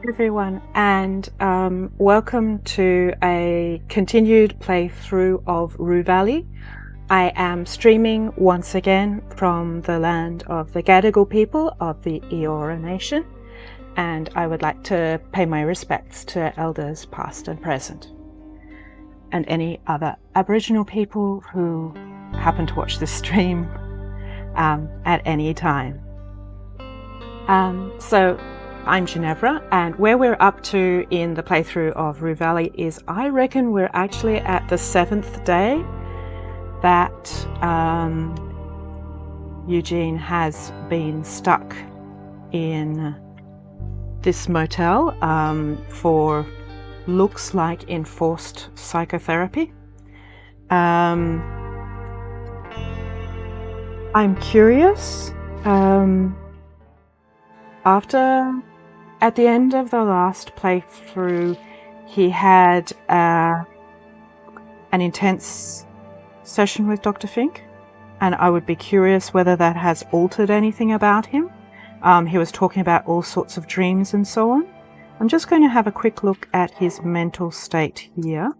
everyone, and welcome to a continued playthrough of Rue Valley. I am streaming once again from the land of the Gadigal people of the Eora Nation, and I would like to pay my respects to elders past and present, and any other Aboriginal people who happen to watch this stream at any time. So I'm Ginevra, and where we're up to in the playthrough of Rue Valley is I reckon we're actually at the 7th day that Eugene has been stuck in this motel for looks like enforced psychotherapy. I'm curious. At the end of the last playthrough, he had an intense session with Dr. Fink, and I would be curious whether that has altered anything about him. He was talking about all sorts of dreams and so on. I'm just going to have a quick look at his mental state here.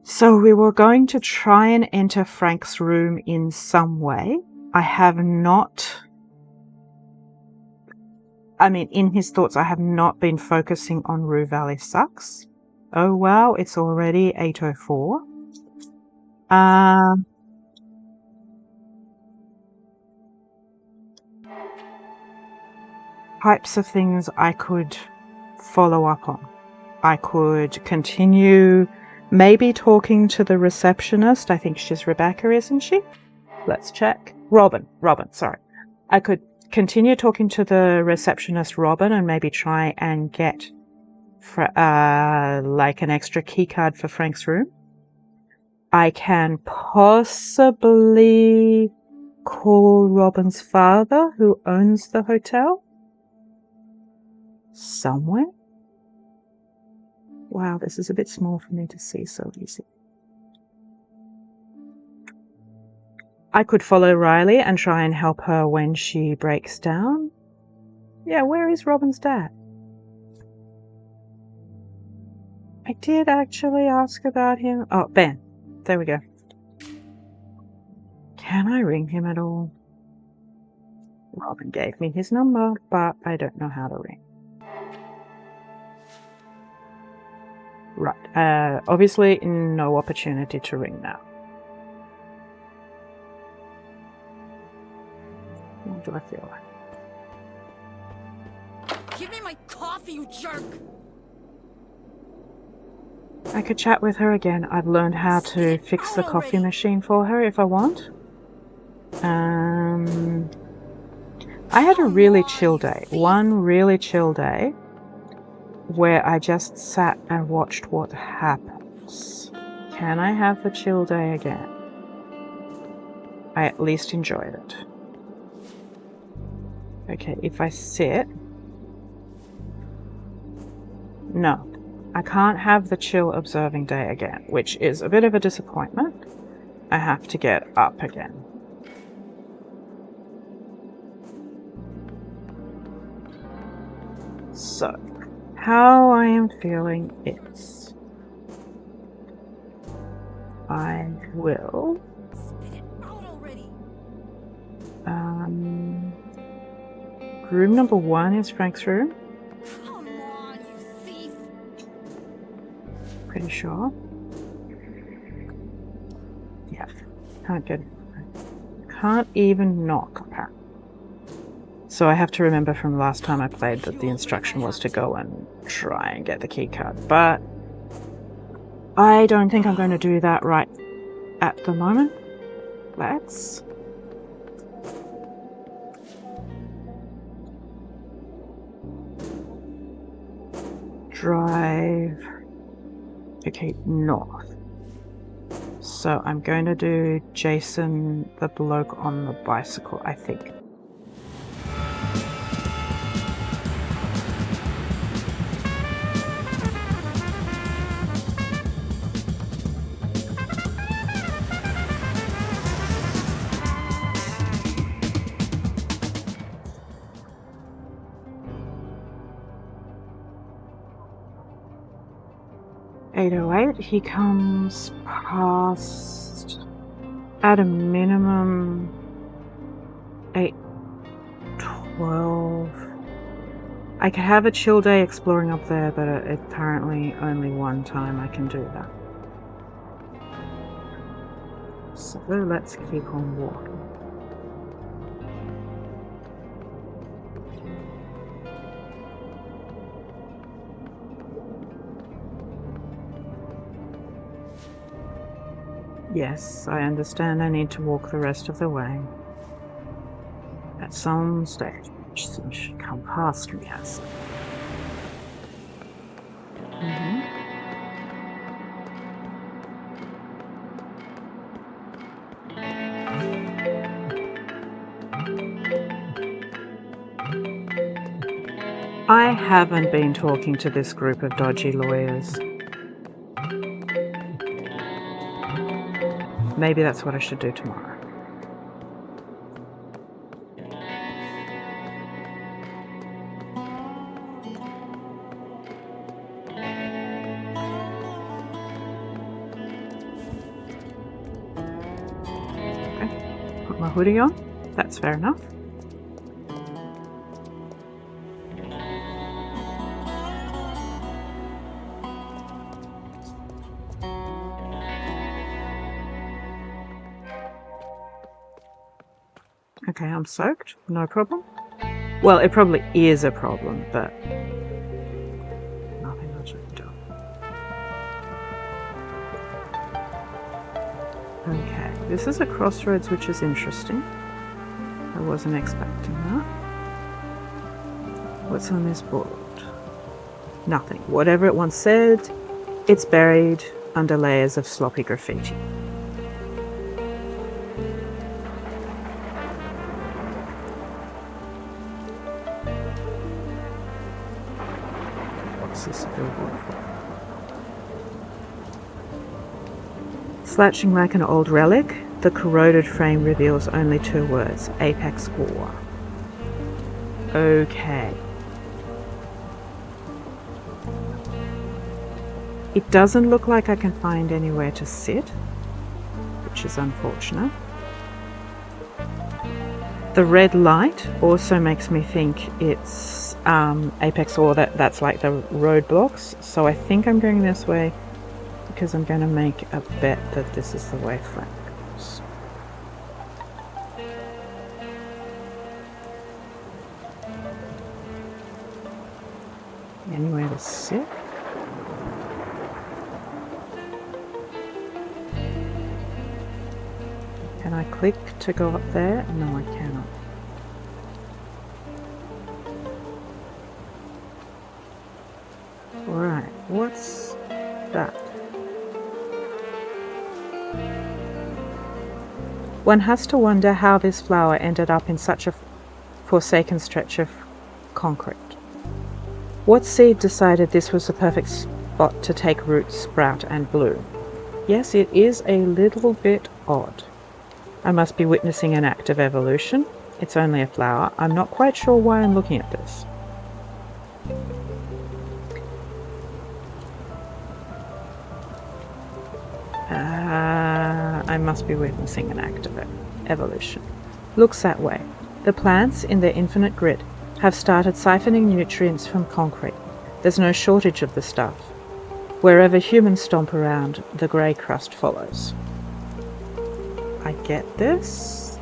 So we were going to try and enter Frank's room in some way. I have not... in his thoughts, I have not been focusing on Rue Valley Sucks. Oh wow, it's already 8:04. Types of things I could follow up on. I could continue maybe talking to the receptionist. I think she's Rebecca, isn't she? Let's check. Robin, sorry. I could continue talking to the receptionist, Robin, and maybe try and get like an extra key card for Frank's room. I can possibly call Robin's father, who owns the hotel, somewhere. Wow, this is a bit small for me to see so easy. I could follow Riley and try and help her when she breaks down. Yeah, where is Robin's dad? I did actually ask about him. Oh, Ben. There we go. Can I ring him at all? Robin gave me his number, but I don't know how to ring. Right. Obviously, no opportunity to ring now. What do I feel like? Give me my coffee, you jerk! I could chat with her again. I've learned how to fix the coffee machine for her if I want. I had a really chill day. One really chill day where I just sat and watched what happens. Can I have the chill day again? I at least enjoyed it. Okay, if I sit... No, I can't have the chill observing day again, which is a bit of a disappointment. I have to get up again. So, how I am feeling is... I will... Spit it out already. Room number 1 is Frank's room. Come on, you thief! Pretty sure. Yeah, can't even knock, apparently. So I have to remember from last time I played that the instruction was to go and try and get the key card, but I don't think I'm going to do that right at the moment. Let's... drive... Okay, north. So I'm going to do Jason, the bloke on the bicycle, I think. 808, he comes past, at a minimum, 812. I could have a chill day exploring up there, but apparently only one time I can do that. So let's keep on walking. Yes, I understand I need to walk the rest of the way. At some stage, she should come past me, yes. I haven't been talking to this group of dodgy lawyers. Maybe that's what I should do tomorrow. Okay, put my hoodie on. That's fair enough. Okay, I'm soaked, no problem. Well, it probably is a problem, but nothing much I can do. Okay, this is a crossroads, which is interesting. I wasn't expecting that. What's on this board? Nothing. Whatever it once said, it's buried under layers of sloppy graffiti. What's this billboard for? Slouching like an old relic, the corroded frame reveals only 2 words, Apex War. Okay. It doesn't look like I can find anywhere to sit, which is unfortunate. The red light also makes me think it's Apex War, that's like the roadblocks. So I think I'm going this way because I'm going to make a bet that this is the way Frank goes. Anywhere to sit? Can I click to go up there? No, I cannot. Alright, what's that? One has to wonder how this flower ended up in such a forsaken stretch of concrete. What seed decided this was the perfect spot to take root, sprout, and bloom? Yes, it is a little bit odd. I must be witnessing an act of evolution. It's only a flower. I'm not quite sure why I'm looking at this. I must be witnessing an act of evolution. Looks that way. The plants, in their infinite grit, have started siphoning nutrients from concrete. There's no shortage of the stuff. Wherever humans stomp around, the grey crust follows. I get this.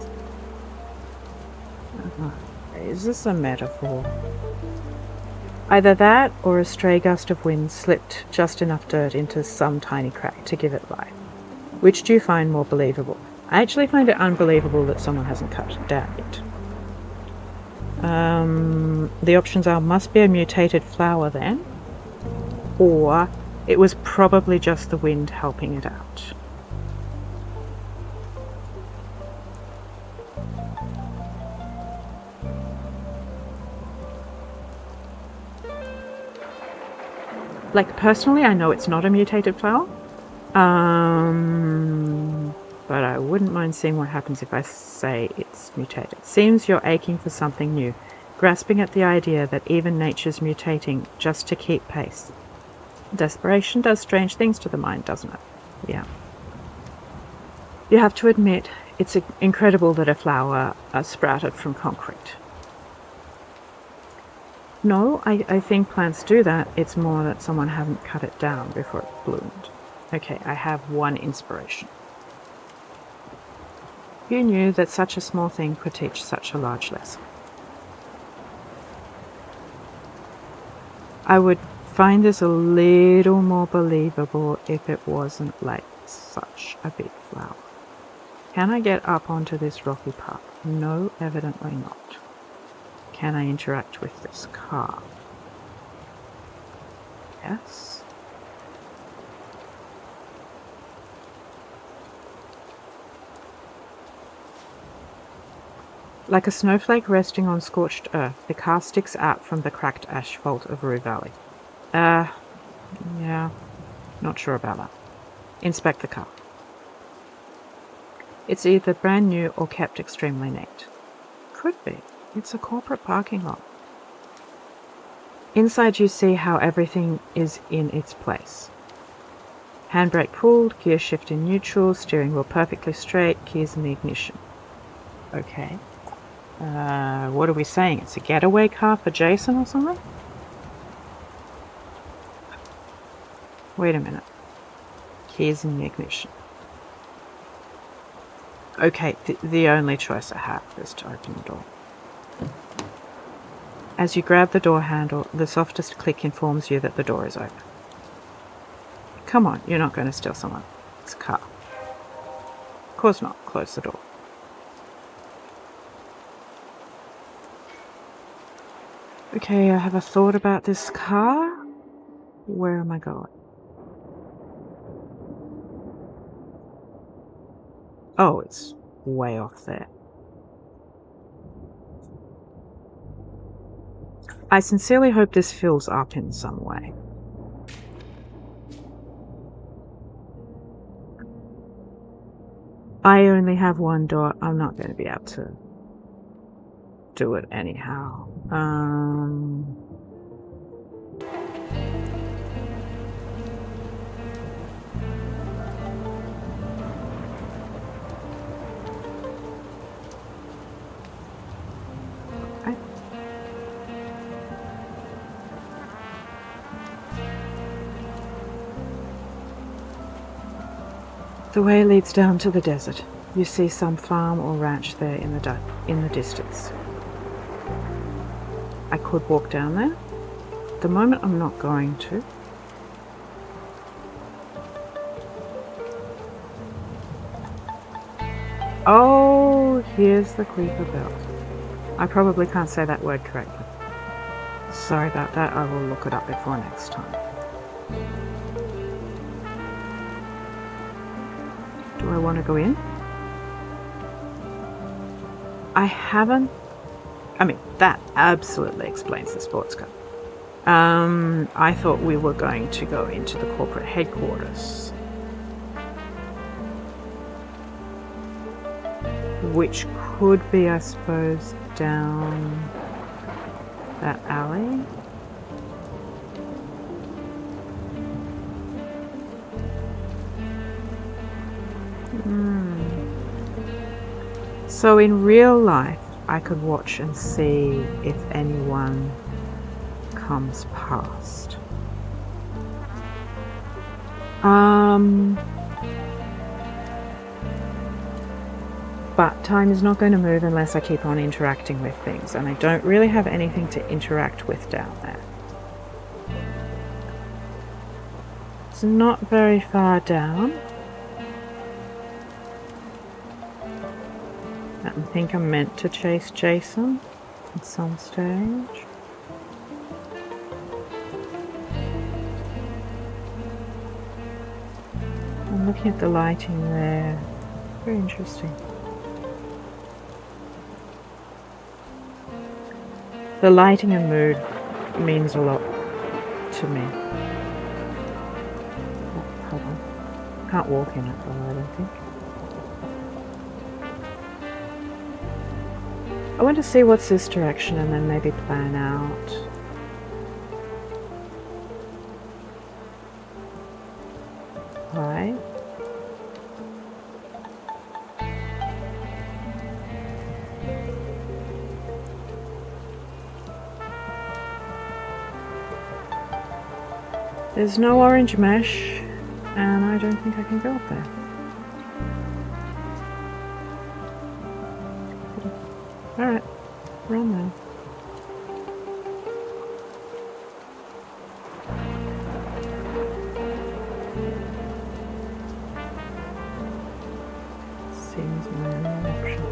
Is this a metaphor? Either that or a stray gust of wind slipped just enough dirt into some tiny crack to give it life. Which do you find more believable? I actually find it unbelievable that someone hasn't cut it down yet. The options are, must be a mutated flower then, or it was probably just the wind helping it out. Like, personally, I know it's not a mutated flower, but I wouldn't mind seeing what happens if I say it's mutated. Seems you're aching for something new, grasping at the idea that even nature's mutating just to keep pace. Desperation does strange things to the mind, doesn't it? Yeah. You have to admit, it's incredible that a flower sprouted from concrete. No, I think plants do that. It's more that someone hadn't cut it down before it bloomed. Okay, I have one inspiration. Who knew that such a small thing could teach such a large lesson? I would find this a little more believable if it wasn't like such a big flower. Can I get up onto this rocky path? No, evidently not. Can I interact with this car? Yes. Like a snowflake resting on scorched earth, the car sticks out from the cracked asphalt of Rue Valley. Yeah, not sure about that. Inspect the car. It's either brand new or kept extremely neat. Could be. It's a corporate parking lot. Inside you see how everything is in its place. Handbrake pulled, gear shift in neutral, steering wheel perfectly straight, keys in the ignition. Okay. What are we saying? It's a getaway car for Jason or something? Wait a minute. Keys in the ignition. Okay, the only choice I have is to open the door. As you grab the door handle, the softest click informs you that the door is open. Come on, you're not going to steal someone. It's a car. Of course not. Close the door. Okay, I have a thought about this car. Where am I going? Oh, it's way off there. I sincerely hope this fills up in some way. I only have one door. I'm not going to be able to do it anyhow. The way leads down to the desert. You see some farm or ranch there in the distance. I could walk down there. At the moment I'm not going to. Oh, here's the Creeper Belt. I probably can't say that word correctly. Sorry about that, I will look it up before next time. Do I want to go in? I haven't... I mean, that absolutely explains the sports car. I thought we were going to go into the corporate headquarters. Which could be, I suppose, down that alley. So in real life, I could watch and see if anyone comes past. But time is not going to move unless I keep on interacting with things, and I don't really have anything to interact with down there. It's not very far down. I think I'm meant to chase Jason at some stage. I'm looking at the lighting there. Very interesting. The lighting and mood means a lot to me. Oh, hold on. Can't walk in it though, I don't think. I want to see what's this direction and then maybe plan out. There's no orange mesh, and I don't think I can go up there. Alright, run there. Seems my only option.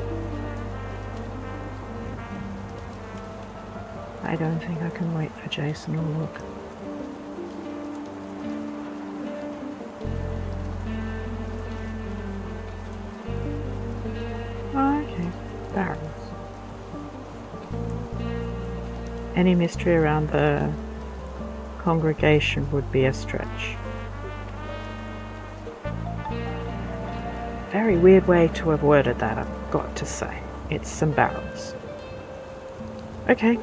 I don't think I can wait for Jason or look. Oh, okay. Barrels. Any mystery around the congregation would be a stretch. Very weird way to have worded that, I've got to say. It's some barrels. Okay.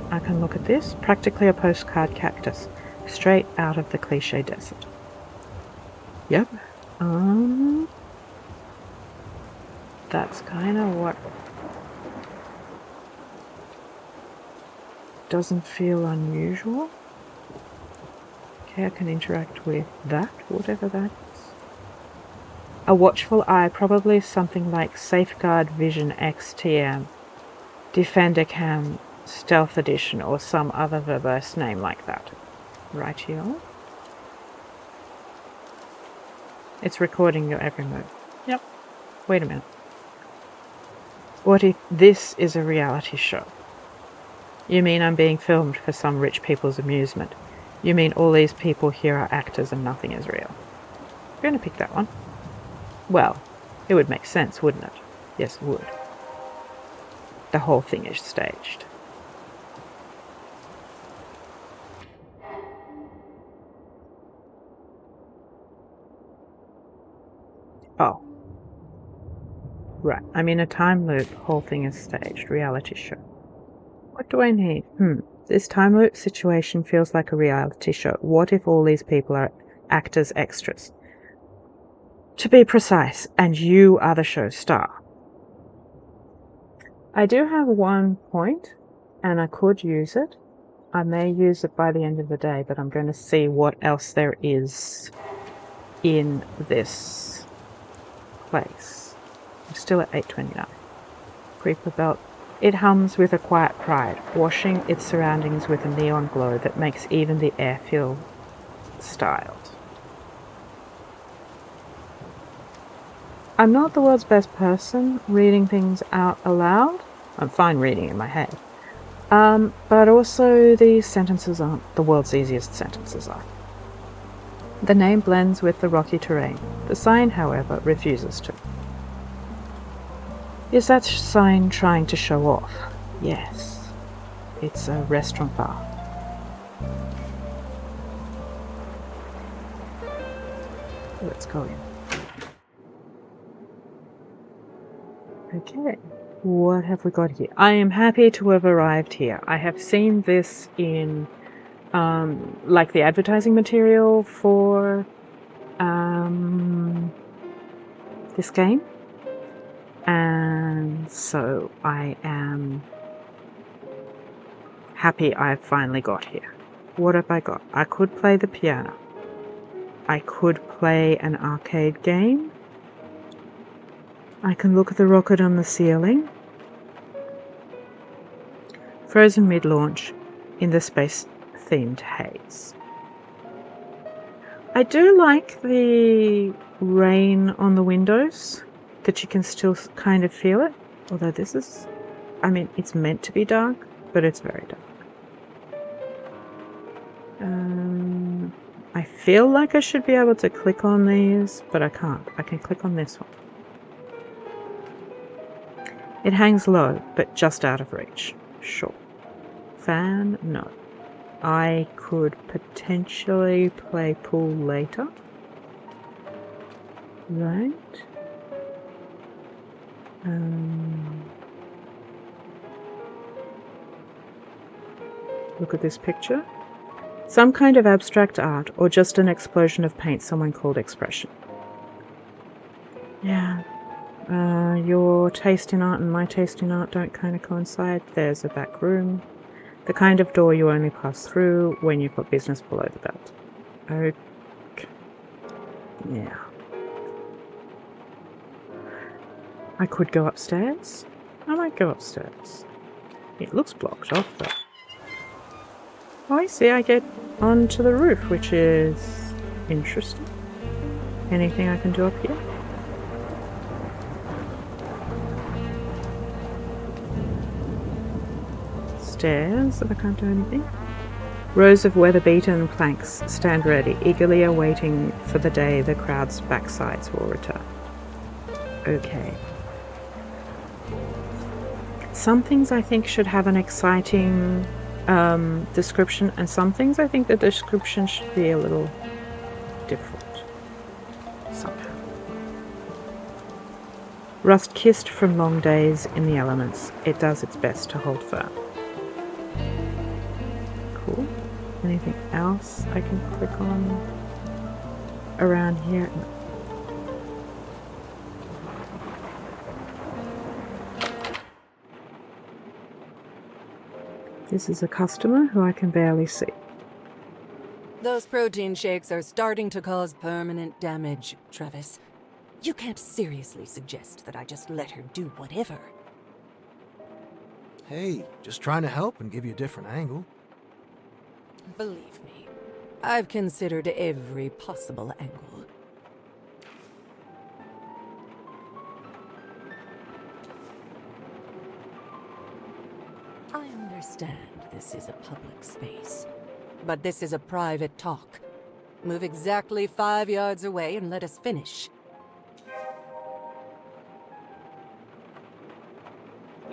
I can look at this. Practically a postcard cactus. Straight out of the cliche desert. Yep. That's kind of what doesn't feel unusual. Okay, I can interact with that, whatever that is. A watchful eye, probably something like Safeguard Vision XTM, Defender Cam, Stealth Edition, or some other verbose name like that. Right here. It's recording your every move. Yep. Wait a minute. What if this is a reality show? You mean I'm being filmed for some rich people's amusement? You mean all these people here are actors and nothing is real? I'm going to pick that one. Well, it would make sense, wouldn't it? Yes, it would. The whole thing is staged. Oh. Right, I'm in a time loop. Whole thing is staged. Reality show. What do I need? This time loop situation feels like a reality show. What if all these people are actors extras? To be precise, and you are the show star. I do have one point, and I could use it. I may use it by the end of the day, but I'm going to see what else there is in this place. I'm still at 8:29. Creeper belt. It hums with a quiet pride, washing its surroundings with a neon glow that makes even the air feel styled. I'm not the world's best person reading things out aloud. I'm fine reading in my head. But also these sentences aren't the world's easiest sentences are. The name blends with the rocky terrain. The sign, however, refuses to. Is that sign trying to show off? Yes. It's a restaurant bar. Let's go in. Okay, what have we got here? I am happy to have arrived here. I have seen this in like the advertising material for this game. And so I am happy I've finally got here. What have I got? I could play the piano. I could play an arcade game. I can look at the rocket on the ceiling. Frozen mid-launch in the space-themed haze. I do like the rain on the windows, that you can still kind of feel it. Although this is, I mean, it's meant to be dark, but it's very dark. I feel like I should be able to click on these, but I can't. I can click on this one. It hangs low, but just out of reach. Sure. Fan? No. I could potentially play pool later. Right. Look at this picture. Some kind of abstract art, or just an explosion of paint someone called expression. Yeah. Your taste in art and my taste in art don't kind of coincide. There's a back room. The kind of door you only pass through when you've got business below the belt. Okay. Yeah. I could go upstairs. I might go upstairs. It looks blocked off though. Oh, I see. I get onto the roof, which is interesting. Anything I can do up here? Stairs, but I can't do anything. Rows of weather-beaten planks stand ready, eagerly awaiting for the day the crowd's backsides will return. Okay. Some things I think should have an exciting description, and some things I think the description should be a little different somehow. Rust kissed from long days in the elements, it does its best to hold firm. Cool. Anything else I can click on around here? No. This is a customer who I can barely see. Those protein shakes are starting to cause permanent damage, Travis. You can't seriously suggest that I just let her do whatever. Hey, just trying to help and give you a different angle. Believe me, I've considered every possible angle. I understand this is a public space, but this is a private talk. Move exactly 5 yards away and let us finish.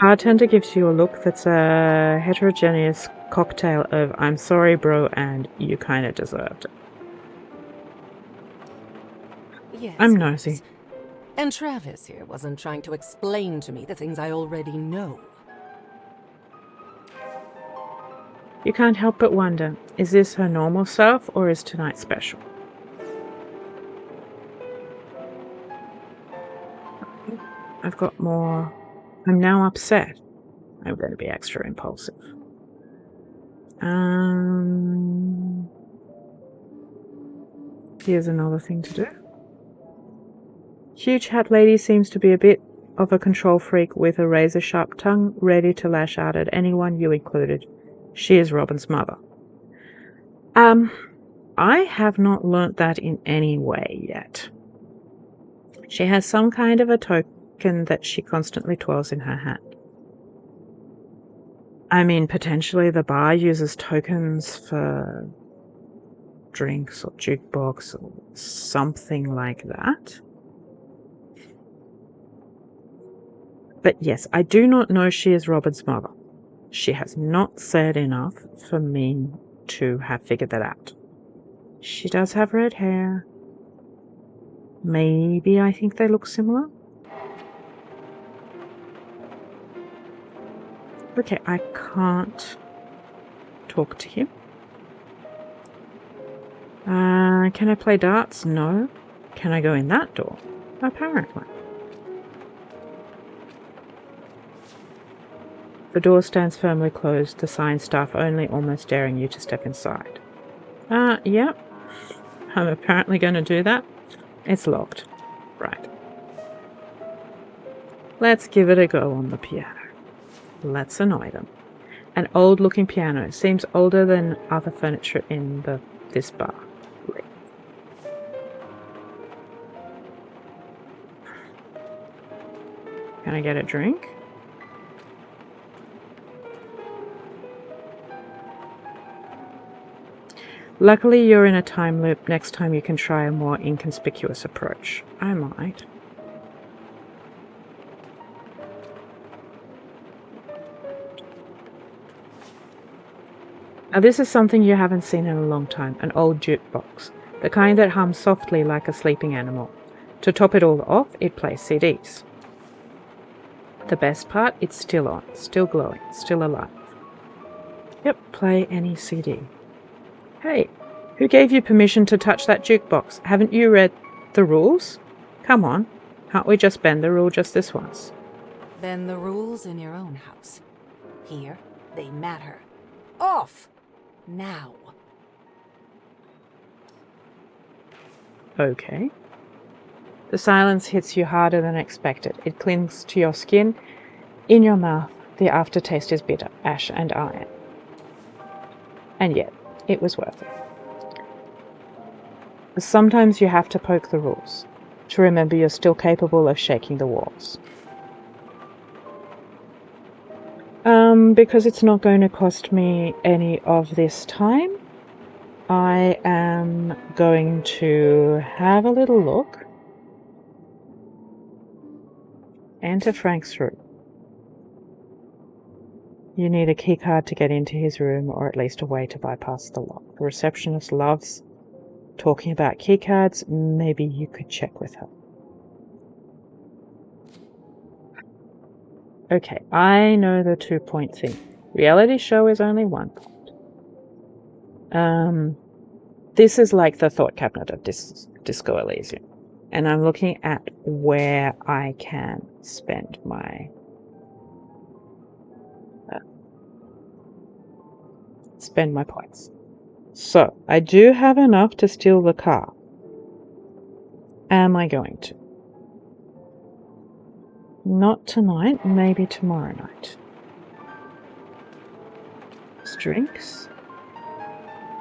Bartender gives you a look that's a heterogeneous cocktail of "I'm sorry, bro," and "you kinda deserved it." Yes, I'm nosy. And Travis here wasn't trying to explain to me the things I already know. You can't help but wonder, is this her normal self or is tonight special? I've got more. I'm now upset. I'm going to be extra impulsive. Here's another thing to do. Huge hat lady seems to be a bit of a control freak with a razor-sharp tongue, ready to lash out at anyone, you included. She is Robin's mother. I have not learnt that in any way yet. She has some kind of a token that she constantly twirls in her hand. I mean, potentially the bar uses tokens for drinks or jukebox or something like that. But yes, I do not know she is Robin's mother. She has not said enough for me to have figured that out. She does have red hair. Maybe I think they look similar. Okay, I can't talk to him. Can I play darts? No. Can I go in that door? Apparently. The door stands firmly closed, the sign staff only, almost daring you to step inside. Yep. I'm apparently going to do that. It's locked. Right. Let's give it a go on the piano. Let's annoy them. An old-looking piano. Seems older than other furniture in this bar. Can I get a drink? Luckily, you're in a time loop. Next time you can try a more inconspicuous approach. I might. Now this is something you haven't seen in a long time. An old jukebox. The kind that hums softly like a sleeping animal. To top it all off, it plays CDs. The best part, it's still on. Still glowing. Still alive. Yep, play any CD. Hey, who gave you permission to touch that jukebox? Haven't you read the rules? Come on, can't we just bend the rule just this once? Bend the rules in your own house. Here, they matter. off! Now. Okay. The silence hits you harder than expected. It clings to your skin. In your mouth, the aftertaste is bitter, ash and iron. And yet, it was worth it. Sometimes you have to poke the rules, to remember you're still capable of shaking the walls. Because it's not going to cost me any of this time, I am going to have a little look. Enter Frank's room. You need a keycard to get into his room, or at least a way to bypass the lock. The receptionist loves talking about keycards. Maybe you could check with her. Okay, I know the 2-point thing. Reality show is only 1 point. This is like the thought cabinet of Disco Elysium. And I'm looking at where I can spend my points. So, I do have enough to steal the car. Am I going to? Not tonight, maybe tomorrow night. Drinks.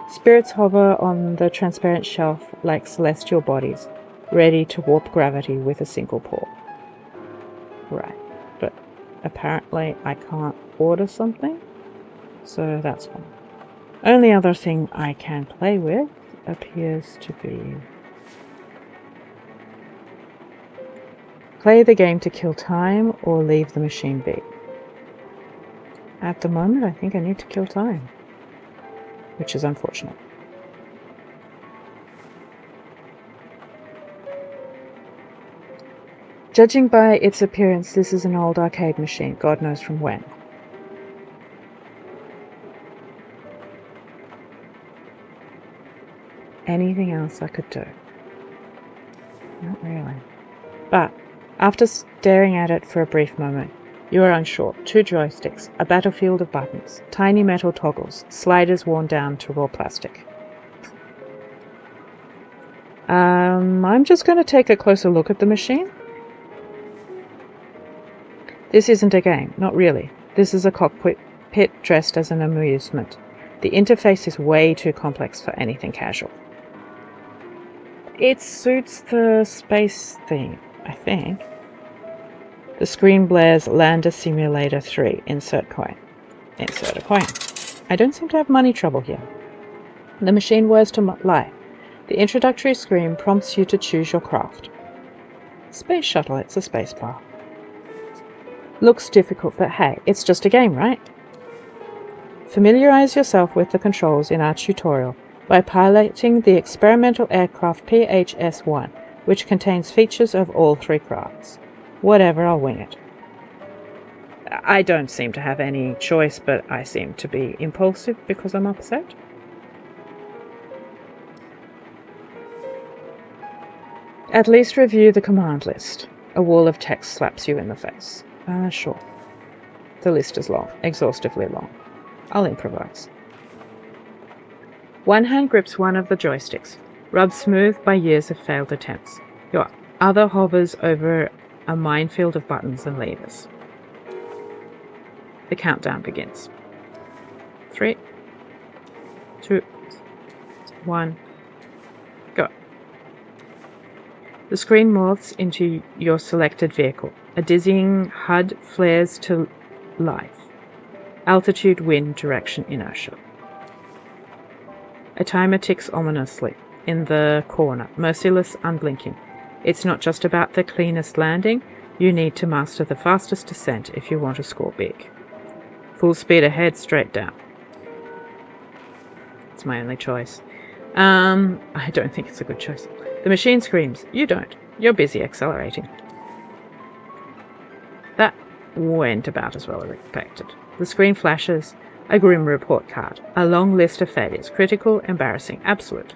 Spirits hover on the transparent shelf like celestial bodies, ready to warp gravity with a single pour. Right, but apparently I can't order something, so that's one. Only other thing I can play with appears to be play the game to kill time or leave the machine be. At the moment, I think I need to kill time, which is unfortunate. Judging by its appearance, this is an old arcade machine, God knows from when. Anything else I could do? Not really. But after staring at it for a brief moment, you are unsure. 2 joysticks, a battlefield of buttons, tiny metal toggles, sliders worn down to raw plastic. I'm just going to take a closer look at the machine. This isn't a game, not really. This is a cockpit dressed as an amusement. The interface is way too complex for anything casual. It suits the space theme, I think. The screen blares Lander Simulator 3. Insert coin. Insert a coin. I don't seem to have money trouble here. The machine whirs to life. The introductory screen prompts you to choose your craft. Space shuttle, it's a space bar. Looks difficult, but hey, it's just a game, right? Familiarize yourself with the controls in our tutorial by piloting the experimental aircraft PHS-1, which contains features of all 3 crafts. Whatever, I'll wing it. I don't seem to have any choice, but I seem to be impulsive because I'm upset. At least review the command list. A wall of text slaps you in the face. Sure. The list is long, exhaustively long. I'll improvise. One hand grips one of the joysticks, rubbed smooth by years of failed attempts. Your other hovers over a minefield of buttons and levers. The countdown begins. 3, 2, 1, go. The screen morphs into your selected vehicle. A dizzying HUD flares to life. Altitude, wind, direction, inertia. A timer ticks ominously in the corner, merciless, unblinking. It's not just about the cleanest landing. You need to master the fastest descent if you want to score big. Full speed ahead, straight down. It's my only choice. I don't think it's a good choice. The machine screams. You don't. You're busy accelerating. That went about as well as expected. The screen flashes a grim report card. A long list of failures. Critical, embarrassing, absolute.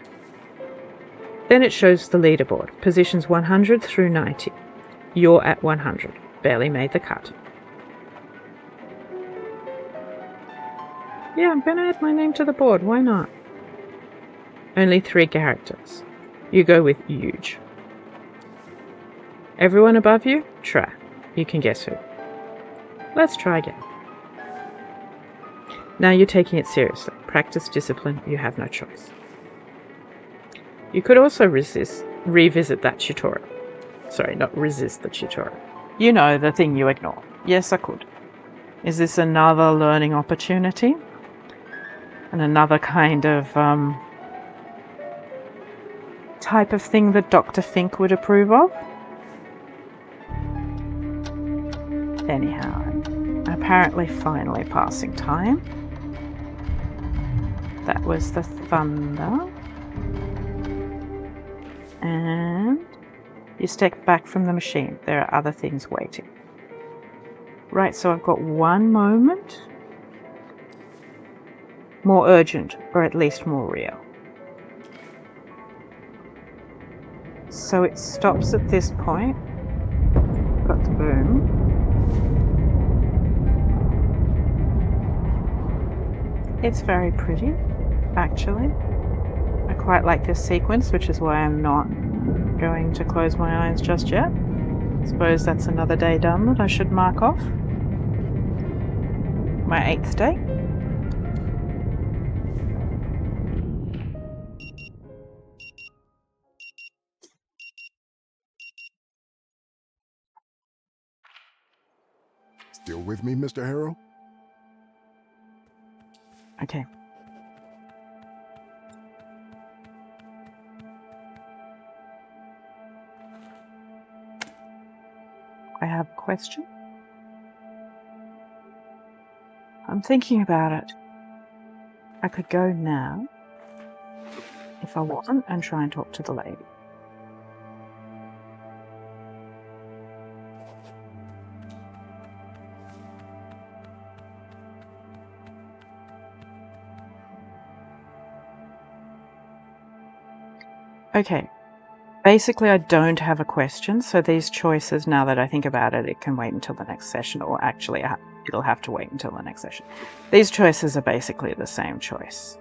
Then it shows the leaderboard. Positions 100 through 90. You're at 100. Barely made the cut. Yeah, I'm gonna add my name to the board. Why not? Only 3 characters. You go with huge. Everyone above you? Try. You can guess who. Let's try again. Now you're taking it seriously. Practice discipline. You have no choice. You could also revisit that tutorial. Sorry, not resist the tutorial. You know, the thing you ignore. Yes, I could. Is this another learning opportunity? And another kind of type of thing that Dr. Fink would approve of? Anyhow, I'm apparently finally passing time. That was the thunder. And you step back from the machine. There are other things waiting. Right, so I've got 1 moment. More urgent, or at least more real. So it stops at this point. Got the boom. It's very pretty, actually. I quite like this sequence, which is why I'm not going to close my eyes just yet. I suppose that's another day done that I should mark off. My 8th day. Still with me, Mr. Harrow? Okay. I have a question. I'm thinking about it. I could go now, if I wasn't, and try and talk to the lady. Okay. Basically, I don't have a question, so these choices, now that I think about it, it can wait until the next session, or actually it'll have to wait until the next session. These choices are basically the same choice.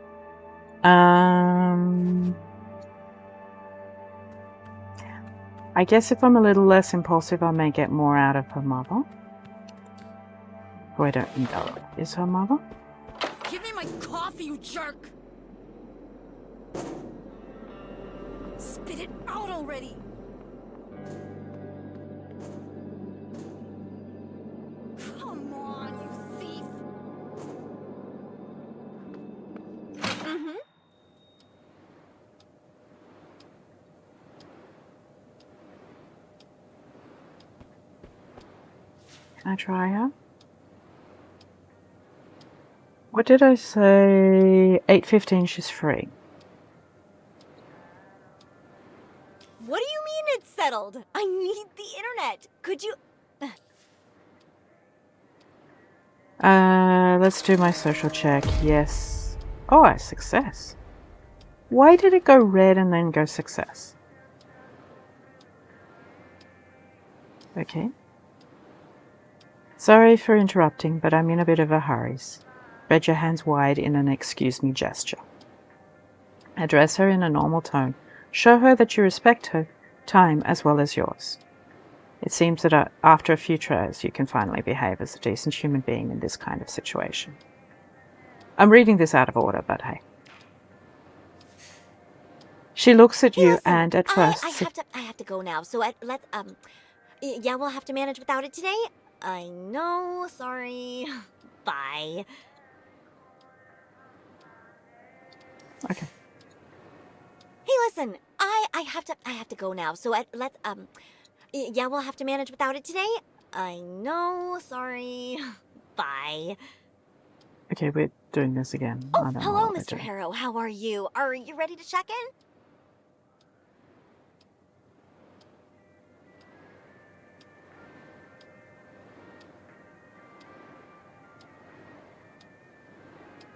I guess if I'm a little less impulsive, I may get more out of her mother. Who I don't know is her mother. Give me my coffee, you jerk! Spit it out already! Come on, you thief! Can I try her? What did I say? 8:15, she's free. What do you mean it's settled? I need the internet. Could you... Let's do my social check. Yes. Oh, a success. Why did it go red and then go success? Okay. Sorry for interrupting, but I'm in a bit of a hurry. Spread your hands wide in an excuse me gesture. Address her in a normal tone. Show her that you respect her time as well as yours. It seems that after a few tries, you can finally behave as a decent human being in this kind of situation. I'm reading this out of order, but hey. She looks at you, listen, and at first... I have to go now, so yeah, we'll have to manage without it today. I know, sorry. Bye. Okay. Hey, listen, I have to go now, so yeah, we'll have to manage without it today. I know, sorry. Bye. Okay, we're doing this again. I Oh, don't know hello, what we're Mr. doing. Harrow. How are you? Are you ready to check in?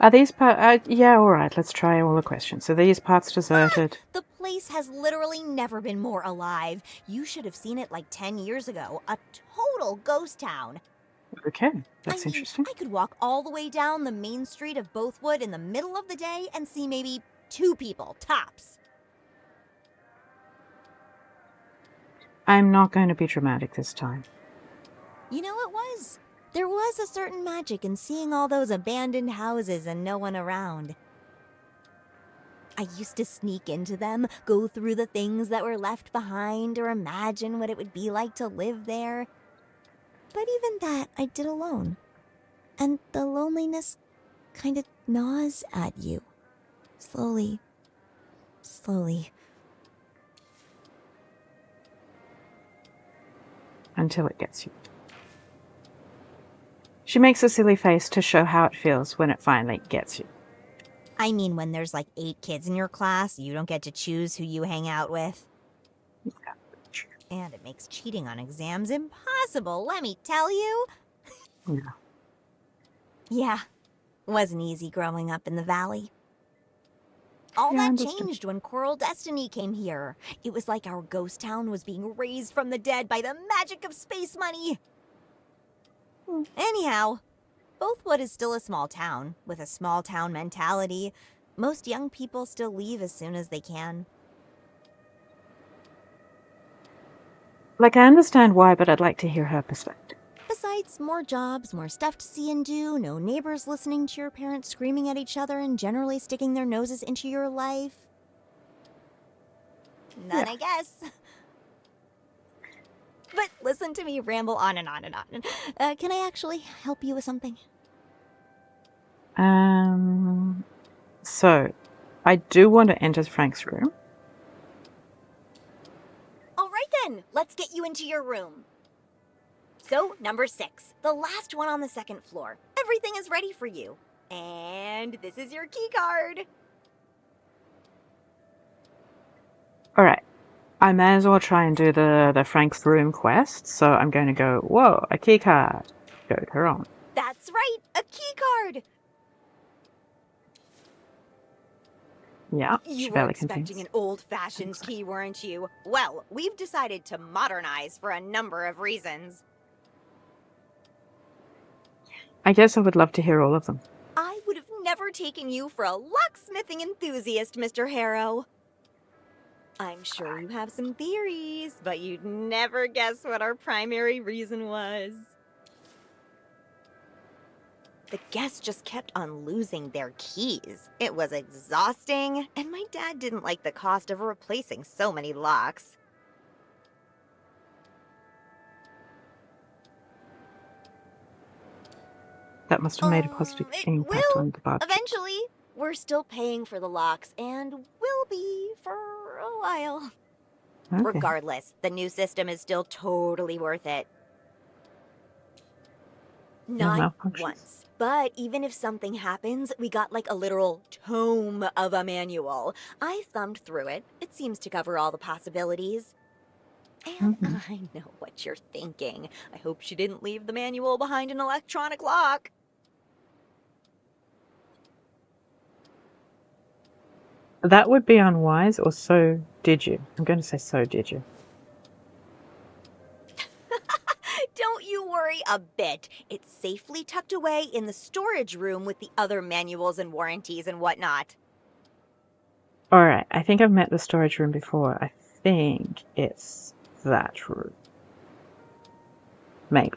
Are these parts... yeah, alright, let's try all the questions. So these parts deserted. The place has literally never been more alive. You should have seen it like 10 years ago. A total ghost town. Okay, that's I mean, interesting. I could walk all the way down the main street of Bothwood in the middle of the day and see maybe 2 people, tops. I'm not going to be dramatic this time. You know it was. There was a certain magic in seeing all those abandoned houses and no one around. I used to sneak into them, go through the things that were left behind, or imagine what it would be like to live there. But even that I did alone. And the loneliness kind of gnaws at you. Slowly. Until it gets you. She makes a silly face to show how it feels when it finally gets you. I mean, when there's like 8 kids in your class, you don't get to choose who you hang out with. Yeah, true. And it makes cheating on exams impossible, let me tell you. Yeah. Yeah, wasn't easy growing up in the valley. All Yeah, that understood. changed when Coral Destiny came here. It was like our ghost town was being raised from the dead by the magic of space money. Anyhow, Bothwood is still a small town, with a small town mentality. Most young people still leave as soon as they can. Like, I understand why, but I'd like to hear her perspective. Besides, more jobs, more stuff to see and do, no neighbors listening to your parents screaming at each other and generally sticking their noses into your life. None, Yeah. I guess. But listen to me ramble on and on and on. Can I actually help you with something? So, I do want to enter Frank's room. All right then, let's get you into your room. So, number 6, the last one on the 2nd floor. Everything is ready for you. And this is your key card. Alright. I may as well try and do the Frank's room quest, so I'm going to go, whoa, a key card. Go to her on. That's right, a key card. Yeah, You she were barely expecting contains. an old-fashioned key, weren't you? Well, we've decided to modernize for a number of reasons. I guess I would love to hear all of them. I would have never taken you for a locksmithing enthusiast, Mr. Harrow. I'm sure you have some theories, but you'd never guess what our primary reason was. The guests just kept on losing their keys. It was exhausting, and my dad didn't like the cost of replacing so many locks. That must have made a positive It impact will, on the budget. Eventually, we're still paying for the locks, and will be for a while. Okay. Regardless, the new system is still totally worth it. No Not malfunctions. once. But even if something happens, we got like a literal tome of a manual. I thumbed through it. It seems to cover all the possibilities. And I know what you're thinking. I hope she didn't leave the manual behind an electronic lock. That would be unwise, or so did you. I'm going to say so did you. Don't you worry a bit. It's safely tucked away in the storage room with the other manuals and warranties and whatnot. Alright, I think I've met the storage room before. I think it's that room. Maybe.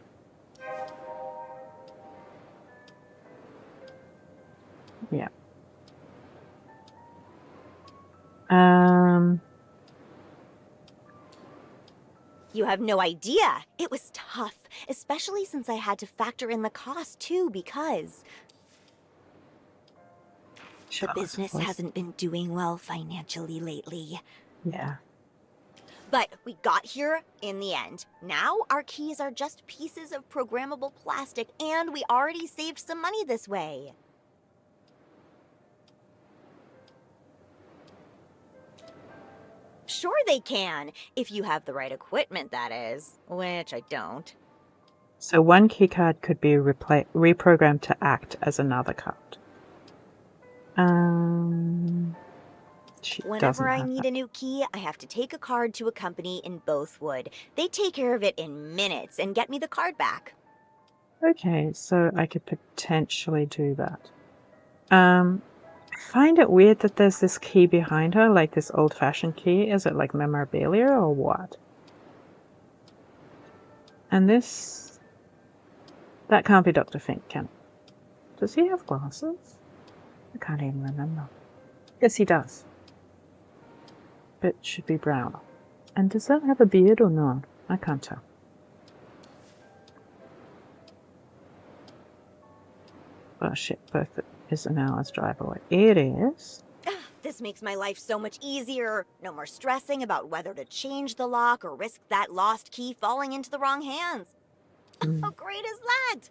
Yeah. You have no idea. It was tough, especially since I had to factor in the cost too, because Sure, the business suppose. hasn't been doing well financially lately. Yeah. But we got here in the end. Now our keys are just pieces of programmable plastic, and we already saved some money this way. Sure they can, if you have the right equipment, that is, which I don't. So one keycard could be reprogrammed to act as another card. She doesn't Whenever I have need that. a new key, I have to take a card to a company in Bothwood. They take care of it in minutes and get me the card back. Okay, so I could potentially do that. I find it weird that there's this key behind her, like this old-fashioned key. Is it like memorabilia or what? And this... That can't be Dr. Fink, can it? Does he have glasses? I can't even remember. Yes, he does. But should be brown. And does that have a beard or not? I can't tell. Oh shit, Perth is an hour's drive away. It is. This makes my life so much easier. No more stressing about whether to change the lock or risk that lost key falling into the wrong hands. How great is that?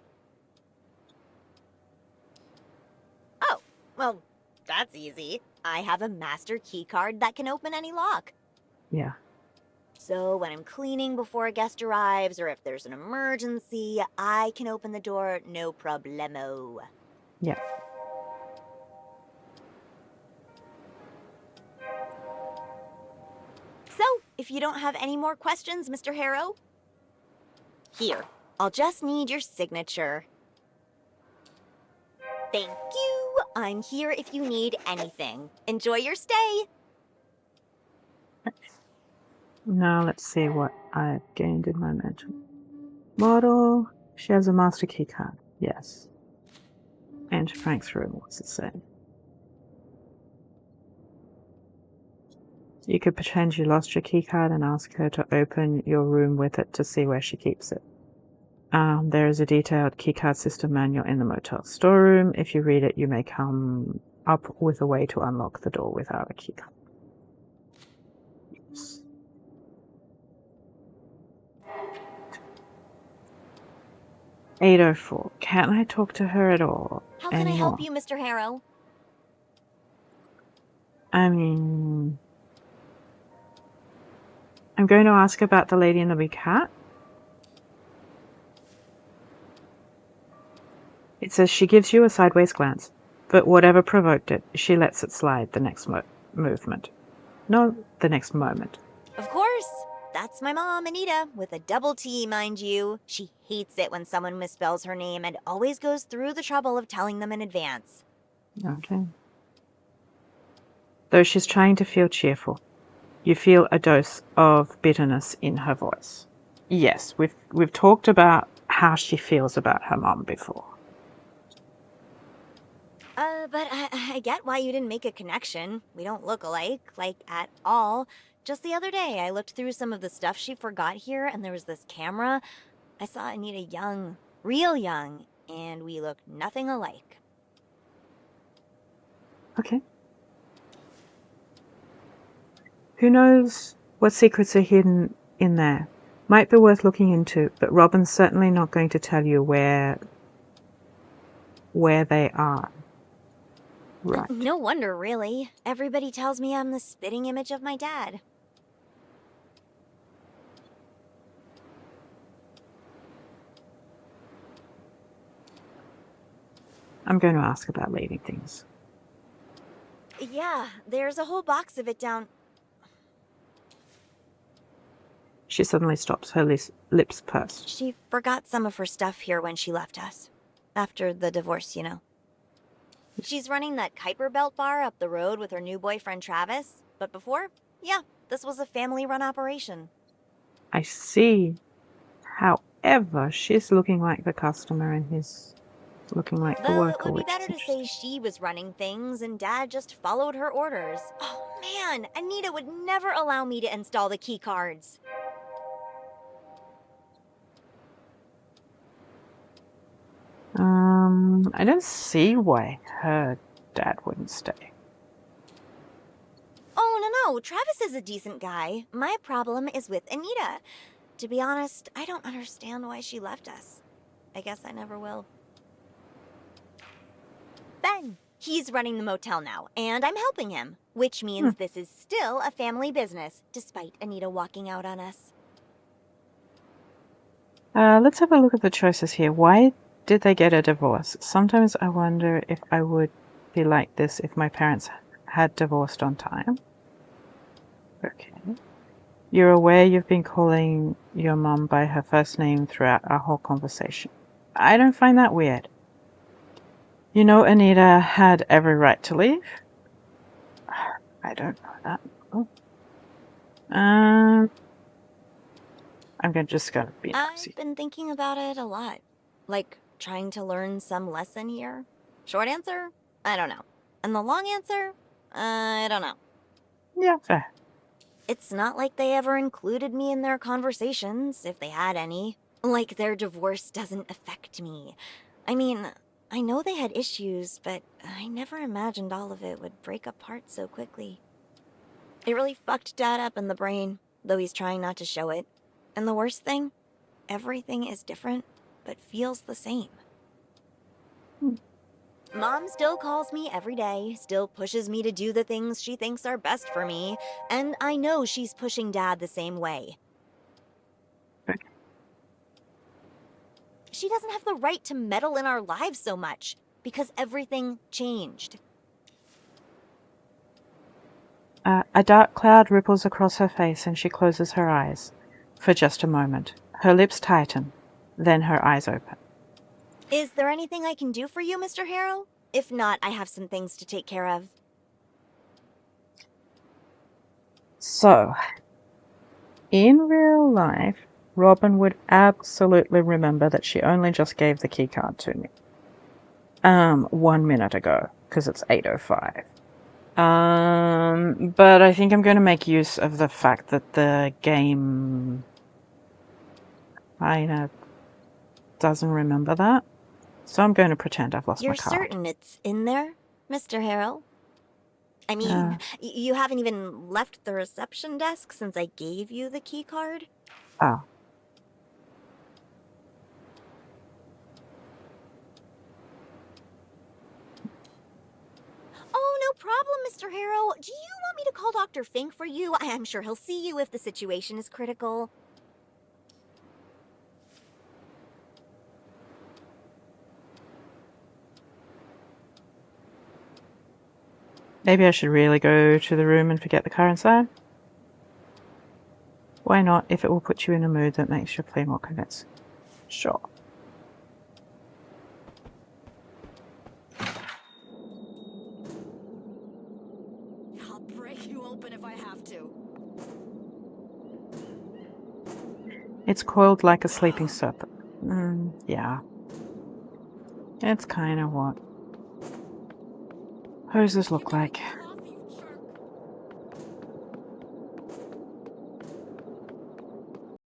Oh, well, that's easy. I have a master key card that can open any lock. Yeah. So when I'm cleaning before a guest arrives, or if there's an emergency, I can open the door no problemo. Yeah. So, if you don't have any more questions, Mr. Harrow, here, I'll just need your signature. Thank you. I'm here if you need anything. Enjoy your stay. Now let's see what I've gained in my mental. Model. She has a master key card. Yes. Enter Frank's room. What's it say? You could pretend you lost your key card and ask her to open your room with it to see where she keeps it. There is a detailed keycard system manual in the motel storeroom. If you read it, you may come up with a way to unlock the door without a keycard. Yes. 8:04. Can I talk to her at all? How can I help you, Mr. Harrow? I mean, I'm going to ask about the lady in the big hat. It says she gives you a sideways glance, but whatever provoked it, she lets it slide the next movement. No, the next moment. Of course. That's my mom, Anita, with a double T, mind you. She hates it when someone misspells her name and always goes through the trouble of telling them in advance. Okay. Though she's trying to feel cheerful, you feel a dose of bitterness in her voice. Yes, we've talked about how she feels about her mom before. But I get why you didn't make a connection. We don't look alike, like, at all. Just the other day, I looked through some of the stuff she forgot here, and there was this camera. I saw Anita young, real young, and we look nothing alike. Okay. Who knows what secrets are hidden in there? Might be worth looking into, but Robin's certainly not going to tell you where they are. Right. No wonder, really. Everybody tells me I'm the spitting image of my dad. I'm going to ask about leaving things. Yeah, there's a whole box of it down. She suddenly stops, her lips pursed. She forgot some of her stuff here when she left us. After the divorce, you know. She's running that Kuiper Belt bar up the road with her new boyfriend Travis. But before, yeah, this was a family-run operation. I see. However, she's looking like the customer and he's looking like the worker. It would be better to say she was running things and Dad just followed her orders. Oh man, Anita would never allow me to install the key cards. I don't see why her dad wouldn't stay. Oh, no, Travis is a decent guy. My problem is with Anita. To be honest, I don't understand why she left us. I guess I never will. Ben, he's running the motel now, and I'm helping him, which means this is still a family business, despite Anita walking out on us. Let's have a look at the choices here. Why did they get a divorce? Sometimes I wonder if I would be like this if my parents had divorced on time. Okay. You're aware you've been calling your mum by her first name throughout our whole conversation. I don't find that weird. You know, Anita had every right to leave. I don't know that. Oh. I'm just gonna be nosy. I've been thinking about it a lot. Like, trying to learn some lesson here. Short answer? I don't know. And the long answer? I don't know. Yeah, fair. It's not like they ever included me in their conversations, if they had any. Like their divorce doesn't affect me. I mean, I know they had issues, but I never imagined all of it would break apart so quickly. It really fucked Dad up in the brain, though he's trying not to show it. And the worst thing? Everything is different, but feels the same. Mom still calls me every day, still pushes me to do the things she thinks are best for me, and I know she's pushing Dad the same way. She doesn't have the right to meddle in our lives so much, because everything changed. A dark cloud ripples across her face and she closes her eyes. For just a moment. Her lips tighten, then her eyes open. Is there anything I can do for you, Mr. Harrow? If not, I have some things to take care of. So, in real life, Robin would absolutely remember that she only just gave the keycard to me. 1 minute ago, because it's 8:05. But I think I'm going to make use of the fact that the game kind of doesn't remember that. So I'm going to pretend I've lost my You're card. certain it's in there, Mr. Harrow? I mean, you haven't even left the reception desk since I gave you the key card? Oh. Oh, no problem, Mr. Harrow. Do you want me to call Dr. Fink for you? I'm sure he'll see you if the situation is critical. Maybe I should really go to the room and forget the car inside? Why not, if it will put you in a mood that makes your plea more convincing? Sure. I'll break you open if I have to. It's coiled like a sleeping serpent. Yeah. It's kind of what hoses look like.